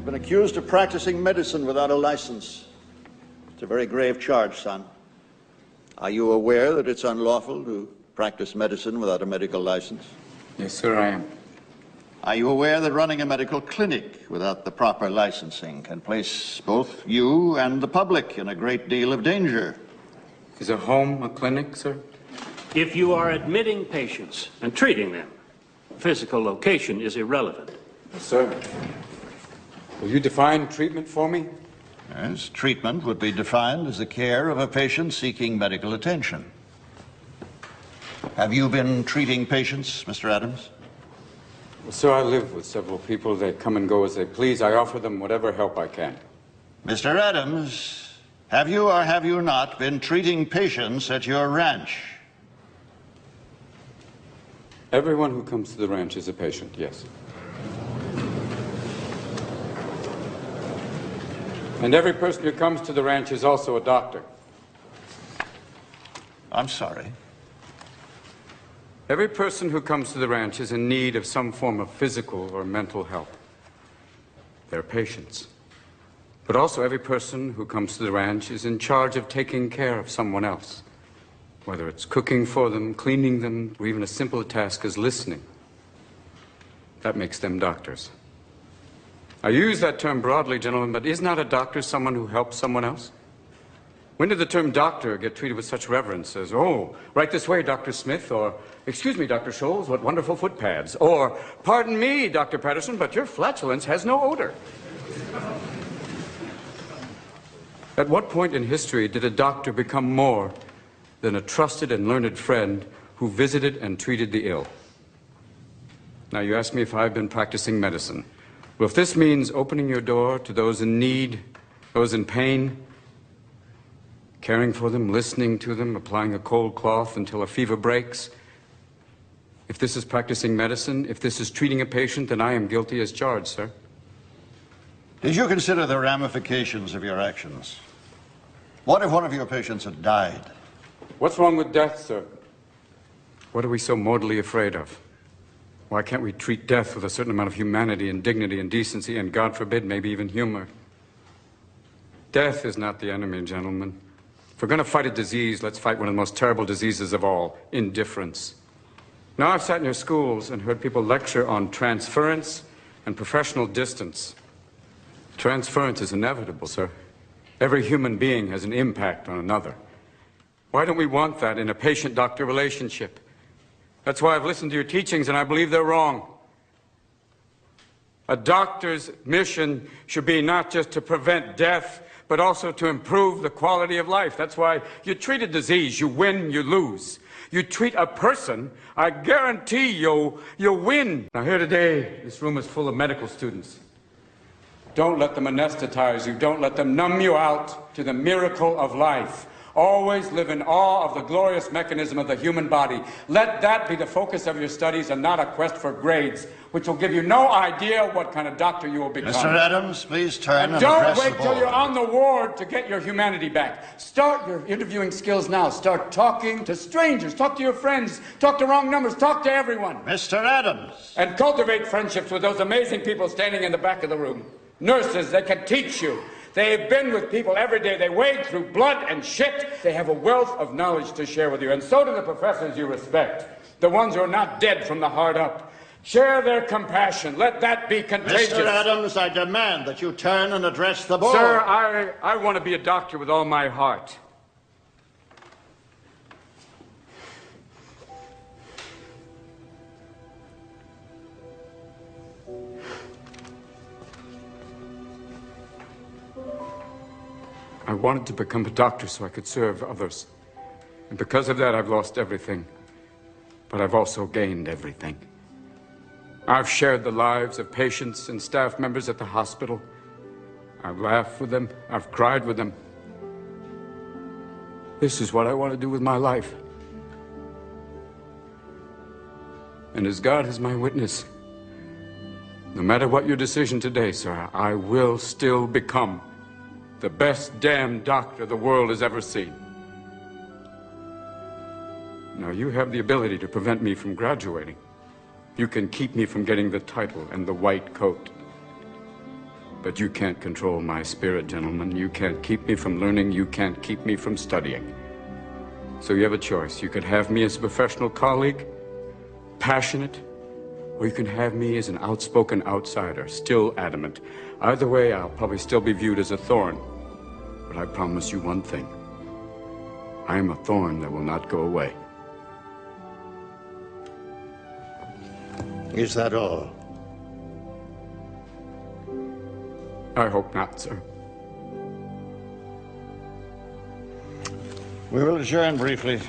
been accused of practicing medicine without a license. It's a very grave charge, son. Are you aware that it's unlawful to practice medicine without a medical license? Yes, sir, I am. Are you aware that running a medical clinic without the proper licensing can place both you and the public in a great deal of danger? Is a home a clinic, sir? If you are admitting patients and treating them, physical location is irrelevant. Yes, sir. Will you define treatment for me? Yes, treatment would be defined as the care of a patient seeking medical attention. Have you been treating patients, Mr. Adams? Well, sir, I live with several people. They come and go as they please. I offer them whatever help I can. Mr. Adams, have you or have you not been treating patients at your ranch? Everyone who comes to the ranch is a patient, yes. And every person who comes to the ranch is also a doctor. I'm sorry. Every person who comes to the ranch is in need of some form of physical or mental help. They're patients. But also every person who comes to the ranch is in charge of taking care of someone else. Whether it's cooking for them, cleaning them, or even a simple task as listening. That makes them doctors. I use that term broadly, gentlemen, but is not a doctor someone who helps someone else? When did the term doctor get treated with such reverence as, oh, right this way, Dr. Smith, or, excuse me, Dr. Scholes, what wonderful foot pads, or, pardon me, Dr. Patterson, but your flatulence has no odor. At what point in history did a doctor become more than a trusted and learned friend who visited and treated the ill? Now, you ask me if I've been practicing medicine. Well, if this means opening your door to those in need, those in pain, caring for them, listening to them, applying a cold cloth until a fever breaks, if this is practicing medicine, if this is treating a patient, then I am guilty as charged, sir. Did you consider the ramifications of your actions? What if one of your patients had died? What's wrong with death, sir? What are we so mortally afraid of? Why can't we treat death with a certain amount of humanity and dignity and decency and, God forbid, maybe even humor? Death is not the enemy, gentlemen. If we're going to fight a disease, let's fight one of the most terrible diseases of all, indifference. Now, I've sat in your schools and heard people lecture on transference and professional distance. Transference is inevitable, sir. Every human being has an impact on another. Why don't we want that in a patient-doctor relationship? That's why I've listened to your teachings, and I believe they're wrong. A doctor's mission should be not just to prevent death, but also to improve the quality of life. That's why you treat a disease, you win, you lose. You treat a person, I guarantee you'll win. Now here today, this room is full of medical students. Don't let them anesthetize you. Don't let them numb you out to the miracle of life. Always live in awe of the glorious mechanism of the human body. Let that be the focus of your studies and not a quest for grades, which will give you no idea what kind of doctor you will become. Mr. Adams, please turn and don't address wait the till board. you're on the ward to get your humanity back. Start your interviewing skills now. Start talking to strangers. Talk to your friends. Talk to wrong numbers. Talk to everyone. Mr. Adams! And cultivate friendships with those amazing people standing in the back of the room. Nurses that can teach you. They've been with people every day. They wade through blood and shit. They have a wealth of knowledge to share with you. And so do the professors you respect. The ones who are not dead from the heart up. Share their compassion. Let that be contagious. Mr. Adams, I demand that you turn and address the board. Sir, I want to be a doctor with all my heart. I wanted to become a doctor so I could serve others. And because of that, I've lost everything. But I've also gained everything. I've shared the lives of patients and staff members at the hospital. I've laughed with them. I've cried with them. This is what I want to do with my life. And as God is my witness, no matter what your decision today, sir, I will still become the best damn doctor the world has ever seen. Now, you have the ability to prevent me from graduating. You can keep me from getting the title and the white coat. But you can't control my spirit, gentlemen. You can't keep me from learning. You can't keep me from studying. So you have a choice. You could have me as a professional colleague, passionate, or you can have me as an outspoken outsider, still adamant. Either way, I'll probably still be viewed as a thorn. But I promise you one thing. I am a thorn that will not go away. Is that all? I hope not, sir. We will adjourn briefly.